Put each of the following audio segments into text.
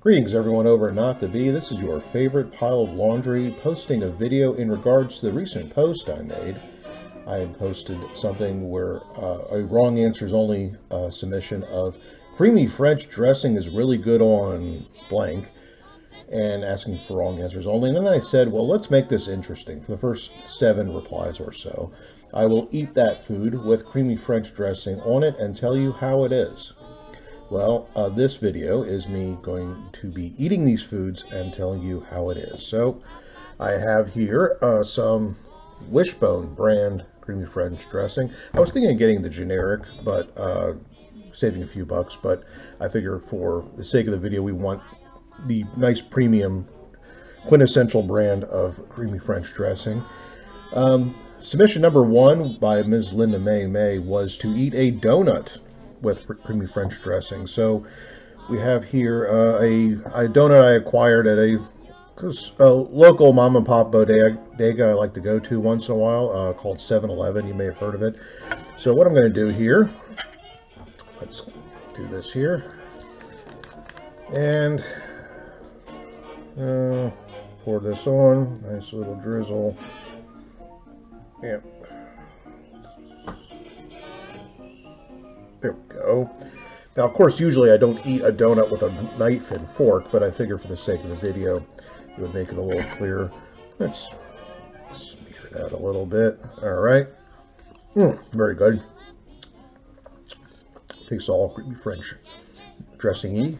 Greetings everyone over at Not to Be. This is your favorite pile of laundry posting a video in regards to the recent post I made. I had posted something where a wrong answers only submission of creamy French dressing is really good on blank and asking for wrong answers only. And then I said, well, let's make this interesting. For the first 7 replies or so, I will eat that food with creamy French dressing on it and tell you how it is. Well, this video is me going to be eating these foods and telling you how it is. So I have here some Wishbone brand creamy French dressing. I was thinking of getting the generic, but saving a few bucks, but I figure for the sake of the video, we want the nice premium quintessential brand of creamy French dressing. Submission number 1 by Ms. Linda May was to eat a donut with creamy French dressing. So we have here a donut I acquired at a local mom and pop bodega I like to go to once in a while, called 7-Eleven. You may have heard of it. So what I'm going to do here, let's do this here, and pour this on. Nice little drizzle. Yep. There we go. Now, of course, usually I don't eat a donut with a knife and fork, but I figure for the sake of the video, it would make it a little clearer. Let's smear that a little bit. All right. Very good. Tastes all creamy French dressing-y.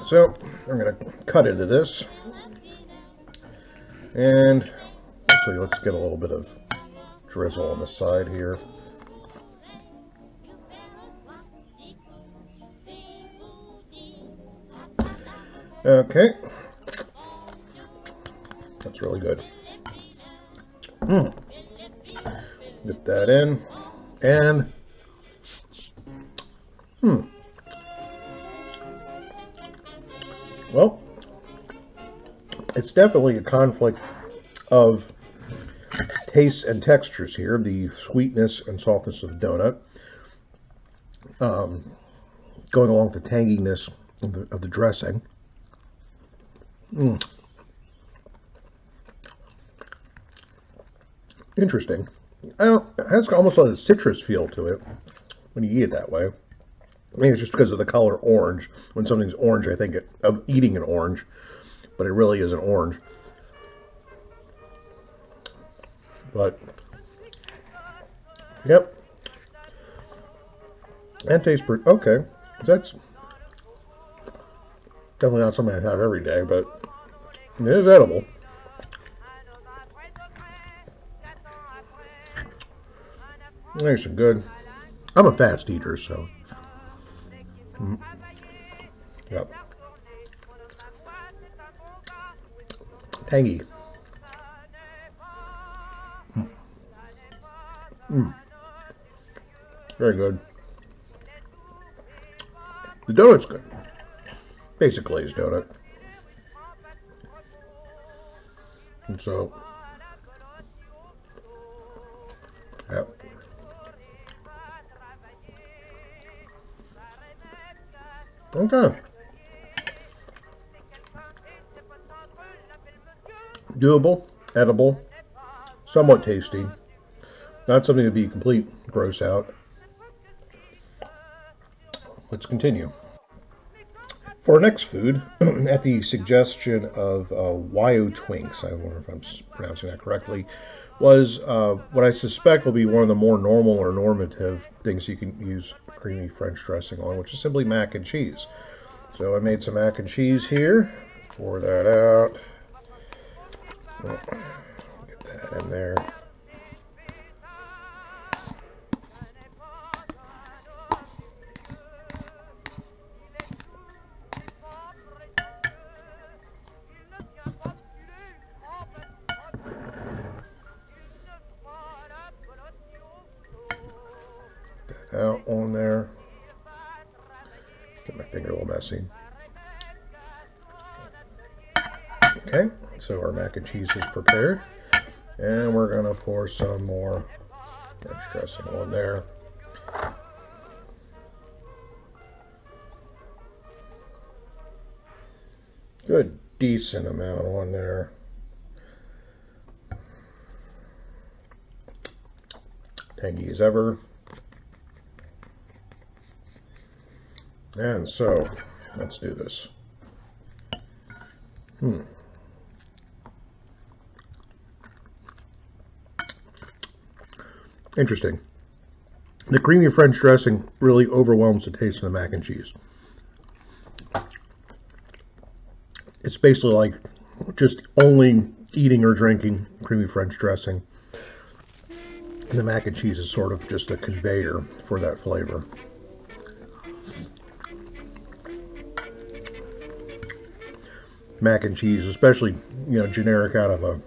So I'm going to cut into this, and actually let's get a little bit of drizzle on the side here. Okay, that's really good. Dip that in, and well, it's definitely a conflict of tastes and textures here. The sweetness and softness of the donut, going along with the tanginess of the dressing. Interesting. It has almost like a citrus feel to it when you eat it that way. I mean, it's just because of the color orange. When something's orange, I think of eating an orange, but it really isn't orange. But, yep. And tastes pretty, okay. That's definitely not something I'd have every day, but it is edible. Nice and good. I'm a fast eater, so. Yep. Tangy. Very good. The donut's good. Basic glazed donut. And so, yeah. Okay. Doable, edible, somewhat tasty. Not something to be complete gross out. Let's continue. For our next food, at the suggestion of Wyo Twinks, I wonder if I'm pronouncing that correctly, was what I suspect will be one of the more normal or normative things you can use creamy French dressing on, which is simply mac and cheese. So I made some mac and cheese here. Pour that out. Get that in there. Out on there. Get my finger a little messy. Okay, so our mac and cheese is prepared, and we're going to pour some more French dressing on there. Good, decent amount on there. Tangy as ever. And so, let's do this. Interesting. The creamy French dressing really overwhelms the taste of the mac and cheese. It's basically like just only eating or drinking creamy French dressing. And the mac and cheese is sort of just a conveyor for that flavor. Mac and cheese, especially, generic out of a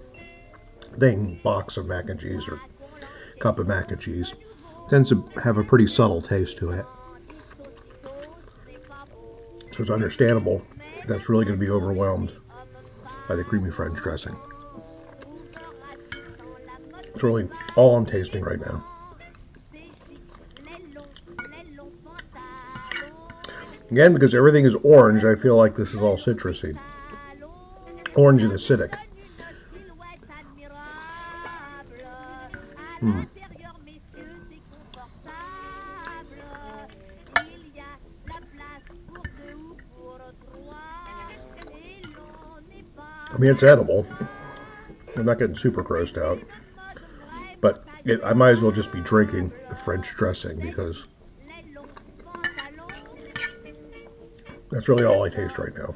box of mac and cheese or cup of mac and cheese, tends to have a pretty subtle taste to it. So it's understandable that's really going to be overwhelmed by the creamy French dressing. It's really all I'm tasting right now. Again, because everything is orange, I feel like this is all citrusy. Orange and acidic. I mean, it's edible. I'm not getting super grossed out. But I might as well just be drinking the French dressing because that's really all I taste right now.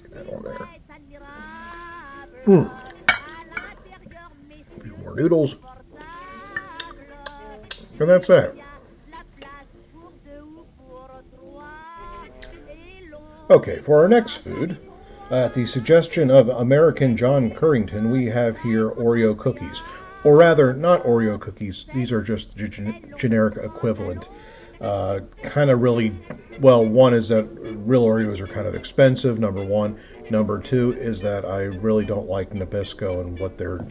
That on there. A few more noodles. And that's that. Okay, for our next food, at the suggestion of American John Currington, we have here Oreo cookies. Or rather, not Oreo cookies. These are just generic equivalent. Kind of really, well, one is that real Oreos are kind of expensive, number one. Number two is that I really don't like Nabisco and what they're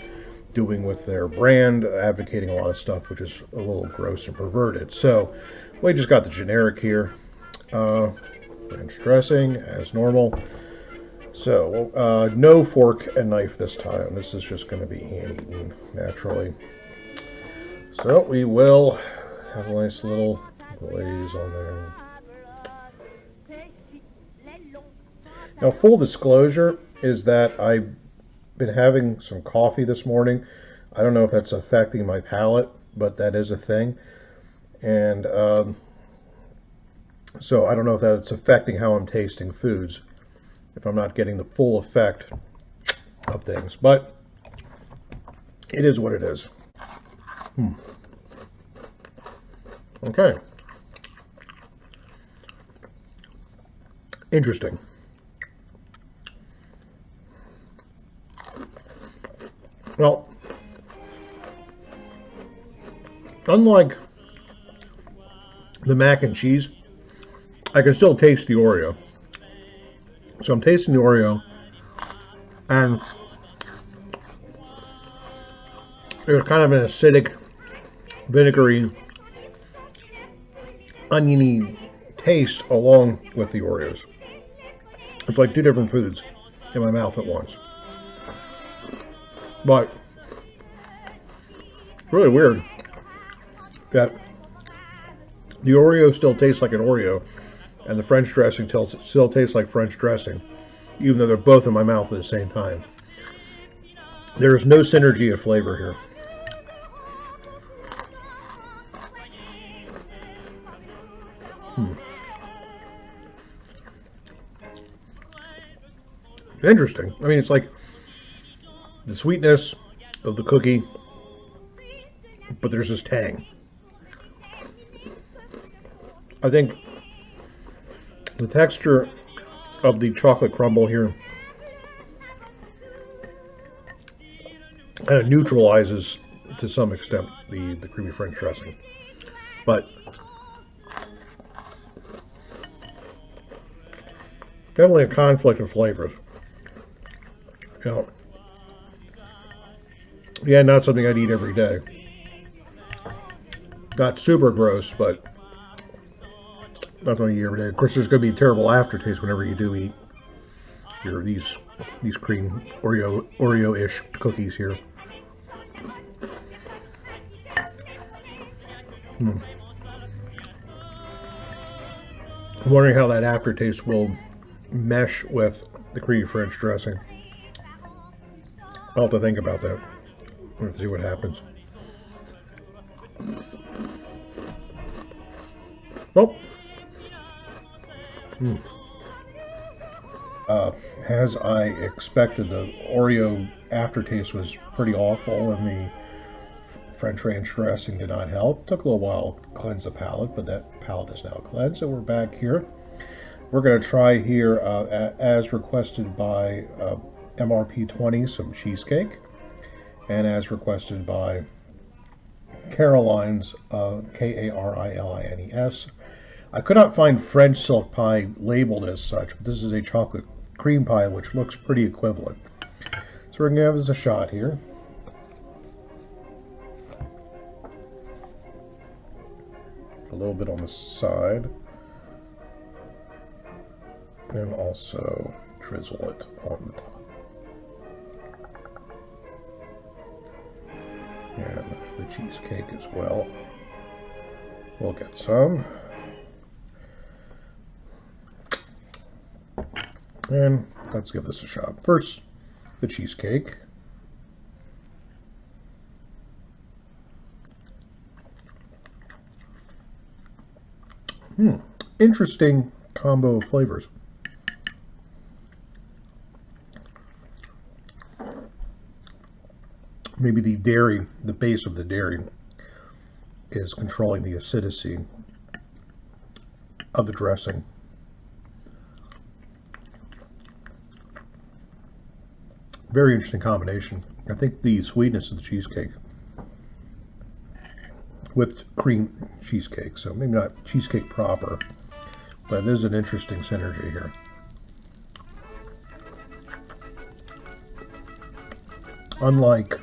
doing with their brand, advocating a lot of stuff which is a little gross and perverted. So we just got the generic here. French dressing as normal. So no fork and knife this time. This is just going to be hand-eaten naturally. So we will have a nice little glaze on there. Now, full disclosure is that I've been having some coffee this morning. I don't know if that's affecting my palate, but that is a thing. And so I don't know if that's affecting how I'm tasting foods, if I'm not getting the full effect of things. But it is what it is. Okay. Interesting. Well, unlike the mac and cheese, I can still taste the Oreo. So I'm tasting the Oreo, and there's kind of an acidic, vinegary, oniony taste along with the Oreos. It's like two different foods in my mouth at once. But it's really weird that the Oreo still tastes like an Oreo and the French dressing still tastes like French dressing, even though they're both in my mouth at the same time. There is no synergy of flavor here. Interesting. I mean, it's like the sweetness of the cookie, but there's this tang. I think the texture of the chocolate crumble here kind of neutralizes to some extent the creamy French dressing. But definitely a conflict of flavors. You know, yeah, not something I'd eat every day. Not super gross, but not going to eat every day. Of course, there's going to be a terrible aftertaste whenever you do eat these cream Oreo-ish cookies here. I'm wondering how that aftertaste will mesh with the creamy French dressing. I'll have to think about that. We'll see what happens. Oh. As I expected, the Oreo aftertaste was pretty awful, and the French ranch dressing did not help. Took a little while to cleanse the palate, but that palate is now cleansed, so we're back here. We're going to try here, as requested by MRP20, some cheesecake, and as requested by Caroline's, K-A-R-I-L-I-N-E-S. I could not find French silk pie labeled as such, but this is a chocolate cream pie, which looks pretty equivalent. So we're going to give this a shot here. A little bit on the side. And also drizzle it on the top. And the cheesecake as well. We'll get some. And let's give this a shot. First, the cheesecake. Interesting combo of flavors. Maybe the dairy, the base of the dairy, is controlling the acidity of the dressing. Very interesting combination. I think the sweetness of the cheesecake, whipped cream cheesecake, so maybe not cheesecake proper, but there's an interesting synergy here. Unlike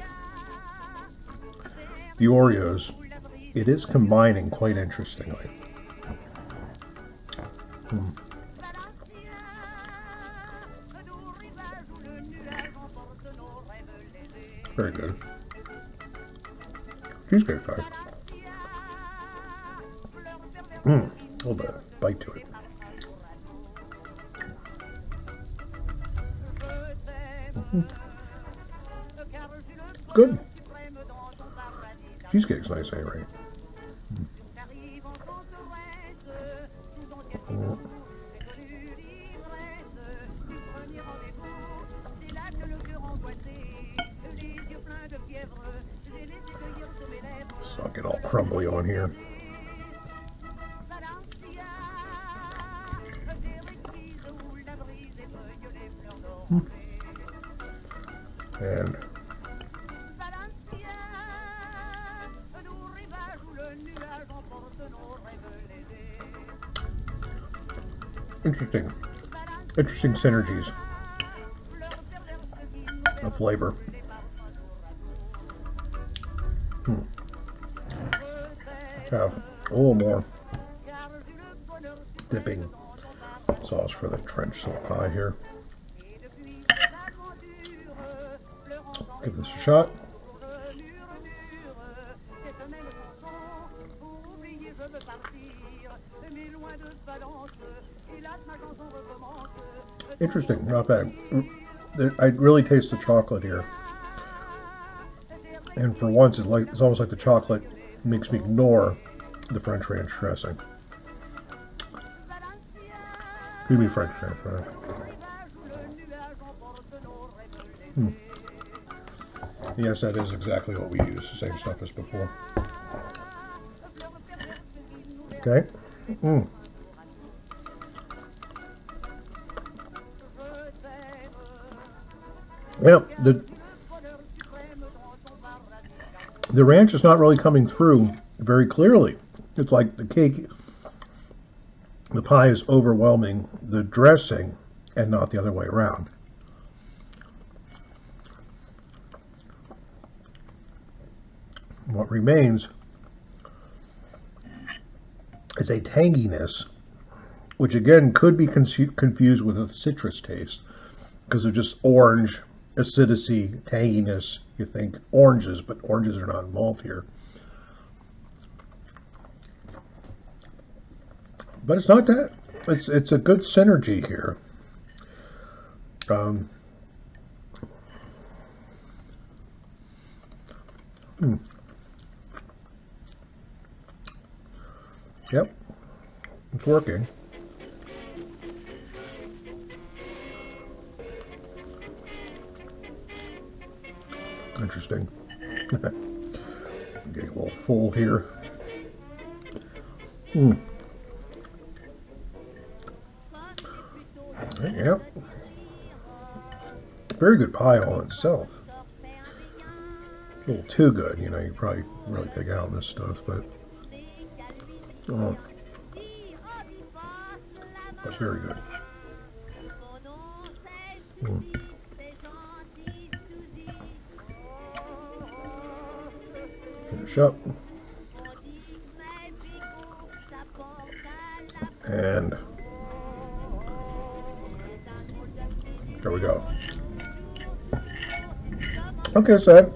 the Oreos, it is combining quite interestingly. Very good. Cheesecake pie. A little bit of bite to it. Good. Cheesecake's nice anyway. So I'll get all crumbly on here. And interesting synergies of flavor. Have a little more dipping sauce for the French silk pie here. Give this a shot. Interesting, not bad. I really taste the chocolate here. And for once, it's almost like the chocolate makes me ignore the French ranch dressing. Creamy French ranch. Yes, that is exactly what we use. The same stuff as before. Okay. Well, The ranch is not really coming through very clearly. It's like the cake, the pie is overwhelming the dressing and not the other way around. What remains is a tanginess, which again could be confused with a citrus taste because of just orange, acidity, tanginess. You think oranges, but oranges are not involved here. But it's not that. It's a good synergy here. Yep, it's working. Interesting. Getting a little full here. Yep. Very good pie all itself. A little too good, you know, you probably really pick out this stuff, but that's very good. Finish up. And there we go. Okay, so that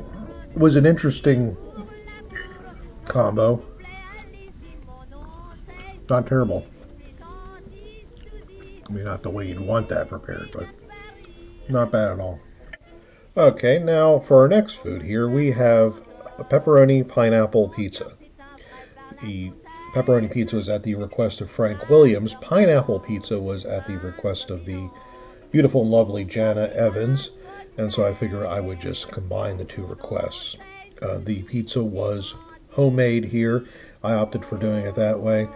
was an interesting combo. Not terrible. I mean, not the way you'd want that prepared, but not bad at all. Okay, now for our next food here, we have a pepperoni pineapple pizza. The pepperoni pizza was at the request of Frank Williams. Pineapple pizza was at the request of the beautiful and lovely Jana Evans, and so I figure I would just combine the two requests. The pizza was homemade here. I opted for doing it that way.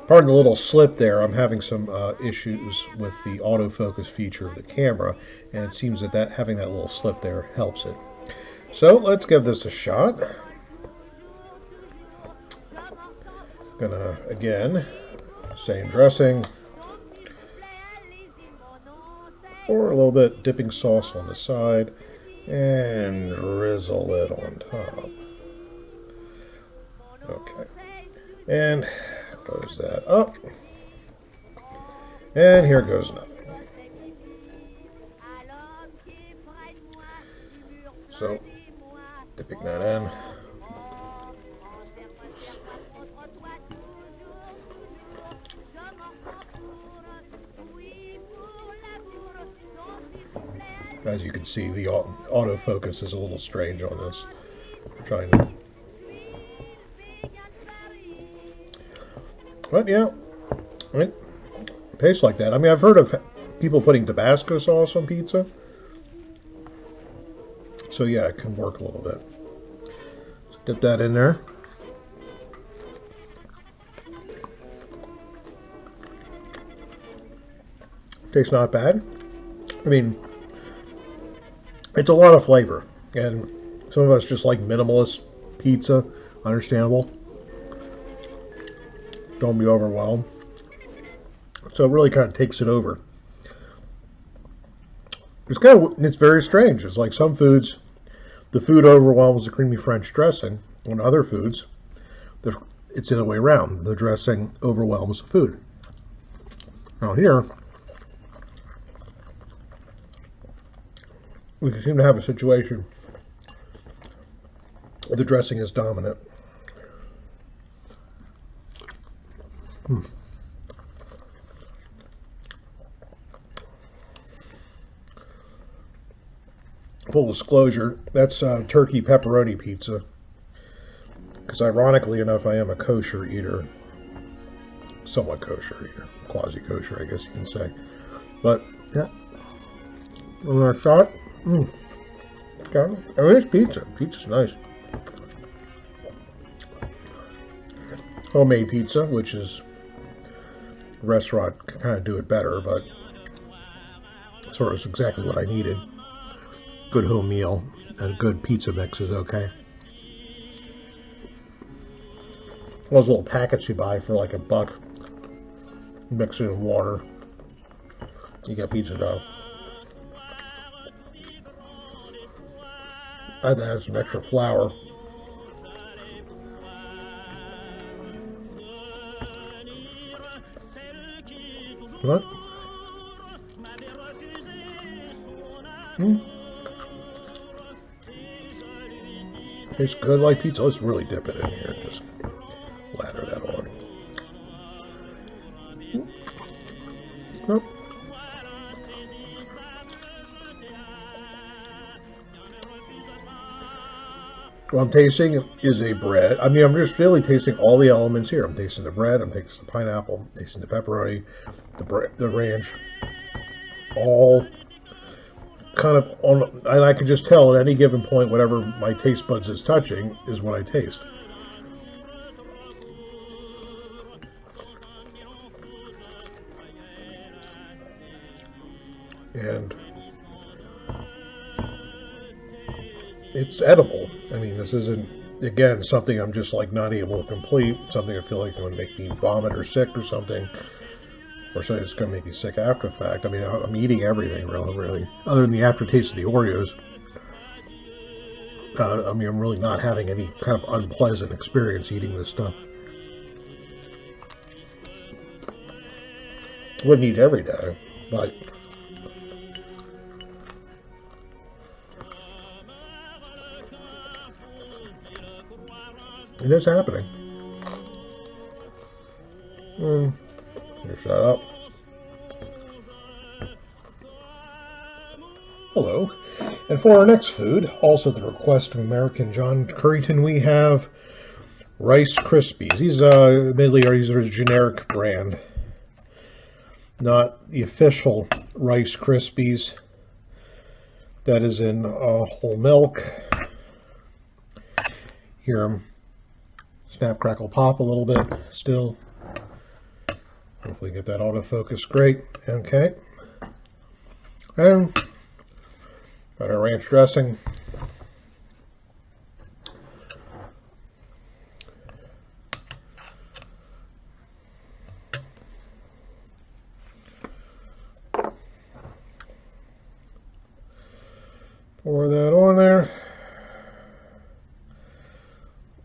Pardon the little slip there. I'm having some issues with the autofocus feature of the camera, and it seems that having that little slip there helps it. So let's give this a shot. Gonna, again, same dressing. Pour a little bit dipping sauce on the side and drizzle it on top. Okay. And goes that up. And here goes nothing. So, dipping that in. As you can see, the autofocus is a little strange on this. I'm trying to... But yeah, it tastes like that. I mean, I've heard of people putting Tabasco sauce on pizza. So yeah, it can work a little bit. So dip that in there. Tastes not bad. I mean, it's a lot of flavor, and some of us just like minimalist pizza. Understandable. Don't be overwhelmed. So it really kind of takes it over. It's very strange. It's like some foods, the food overwhelms the creamy French dressing. On other foods, it's the other way around. The dressing overwhelms the food. Now here, we seem to have a situation where the dressing is dominant. Full disclosure, that's turkey pepperoni pizza. Because ironically enough, I am a kosher eater. Somewhat kosher eater. Quasi-kosher, I guess you can say. But, yeah. Another shot. Okay. I mean, it's pizza. Pizza's nice. Homemade pizza, which is... restaurant can kind of do it better, but sort of exactly what I needed. Good home meal and a good pizza mix is okay. Those little packets you buy for like $1. Mix it in water. You get pizza dough. I had to add some extra flour. What? Tastes good like pizza. Let's really dip it in here. Just lather that on. Nope. What I'm tasting is a bread. I mean, I'm just really tasting all the elements here. I'm tasting the bread, I'm tasting the pineapple, I'm tasting the pepperoni, the ranch, all kind of on, and I can just tell at any given point whatever my taste buds is touching is what I taste. And it's edible. I mean, this isn't, again, something I'm just like not able to complete, something I feel like going to make me vomit or sick or something, or something that's going to make me sick after the fact. I mean, I'm eating everything, really, other than the aftertaste of the Oreos. I mean, I'm really not having any kind of unpleasant experience eating this stuff. Wouldn't eat every day, but it is happening. You shut up. Hello. And for our next food, also the request of American John Currington, we have Rice Krispies. These admittedly are a generic brand, not the official Rice Krispies. That is in whole milk. Here, snap, crackle, pop a little bit still. Hopefully get that autofocus great. Okay. And got our ranch dressing. Pour that on there.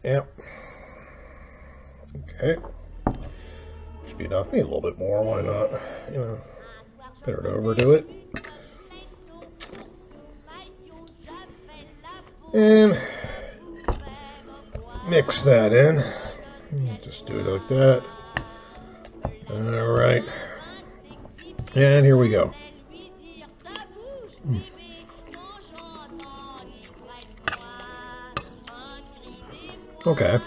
Yep. Okay. Should be enough. Maybe a little bit more. Why not? You know, better to overdo it. And mix that in. Just do it like that. All right. And here we go. Okay.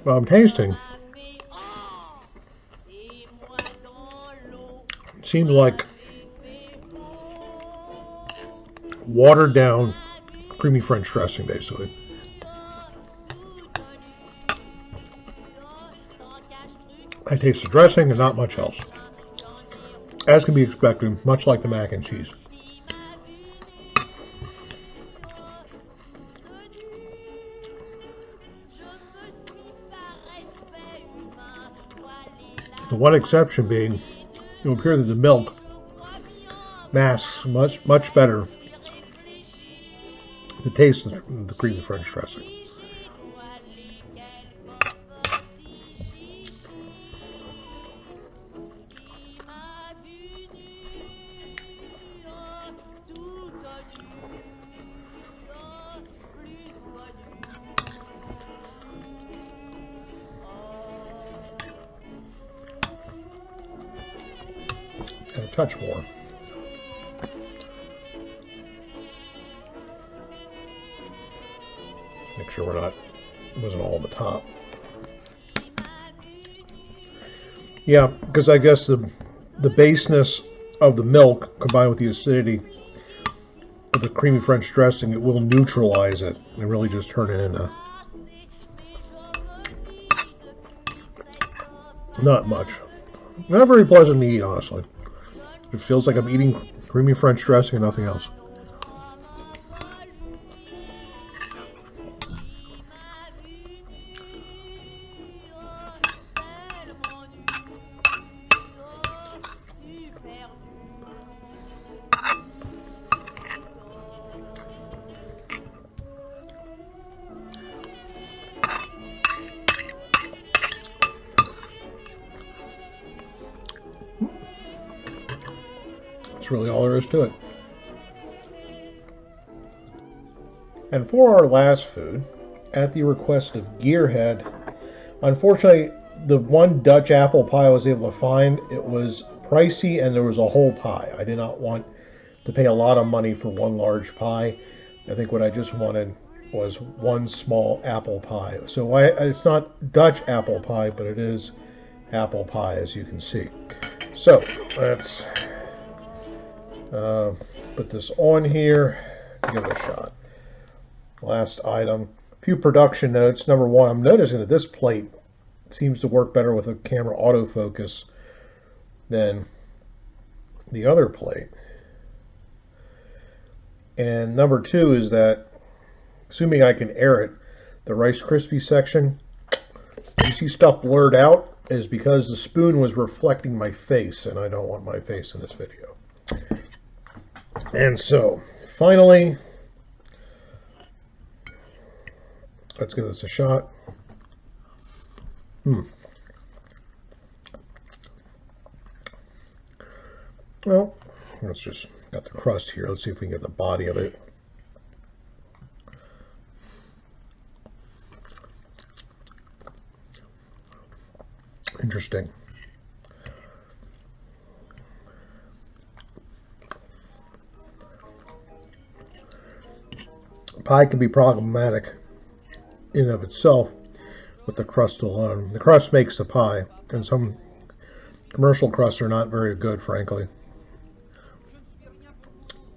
Well, I'm tasting. It seems like watered down creamy French dressing, basically. I taste the dressing and not much else. As can be expected, much like the mac and cheese. The one exception being, it will appear that the milk masks much better the taste of the creamy French dressing. And a touch more. Make sure it wasn't all on the top. Yeah, because I guess the baseness of the milk combined with the acidity of the creamy French dressing, it will neutralize it and really just turn it into not much. Not very pleasant to eat, honestly. It feels like I'm eating creamy French dressing and nothing else. That's really all there is to it. And for our last food, at the request of Gearhead, unfortunately, the one Dutch apple pie I was able to find, it was pricey and there was a whole pie. I did not want to pay a lot of money for one large pie. I think what I just wanted was one small apple pie. So it's not Dutch apple pie, but it is apple pie, as you can see. So let's put this on here, give it a shot. Last item, a few production notes. Number one, I'm noticing that this plate seems to work better with a camera autofocus than the other plate. And number two is that, assuming I can air it, the Rice Krispie section, you see stuff blurred out, is because the spoon was reflecting my face, and I don't want my face in this video. And so, finally, let's give this a shot. Well, let's just got the crust here. Let's see if we can get the body of it. Interesting. Pie can be problematic in and of itself with the crust alone. The crust makes the pie, and some commercial crusts are not very good, frankly.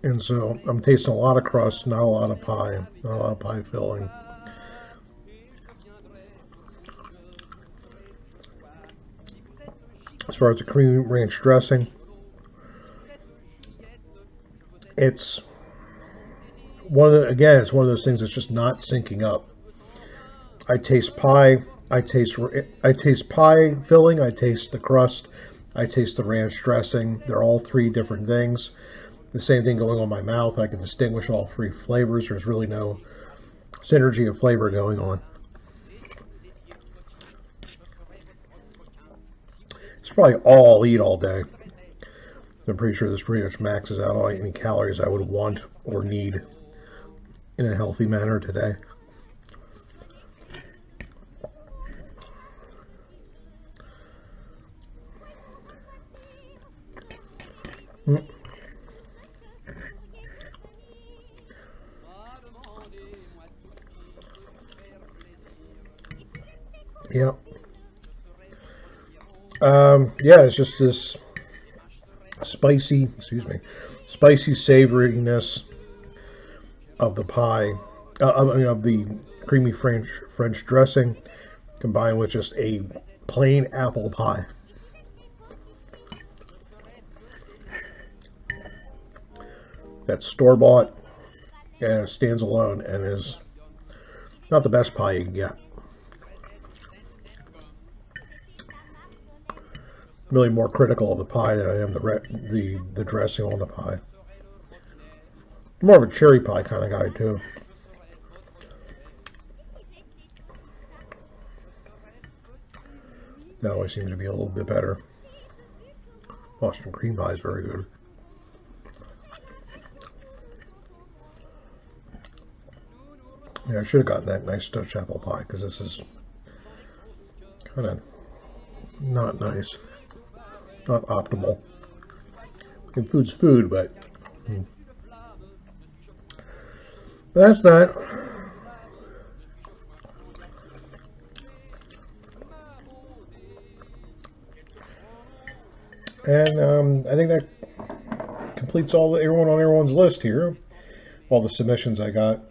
And so I'm tasting a lot of crust, not a lot of pie, not a lot of pie filling. As far as the cream ranch dressing, it's one of those things that's just not syncing up. I taste pie, I taste pie filling, I taste the crust, I taste the ranch dressing. They're all three different things. The same thing going on in my mouth. I can distinguish all three flavors. There's really no synergy of flavor going on. It's probably all I'll eat all day. I'm pretty sure this pretty much maxes out all any calories I would want or need in a healthy manner today. Yeah. Yeah, it's just this spicy savoriness of the pie, of the creamy French dressing, combined with just a plain apple pie. That's store-bought and stands alone and is not the best pie you can get. I'm really more critical of the pie than I am the dressing on the pie. I'm more of a cherry pie kind of guy too. That always seems to be a little bit better. Boston cream pie is very good. Yeah, I should have gotten that nice Dutch apple pie because this is kind of not nice, not optimal. And food's food, but that's that. And I think that completes everyone on everyone's list here. All the submissions I got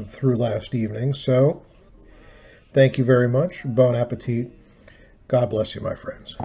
through last evening. So, thank you very much. Bon appetit. God bless you, my friends.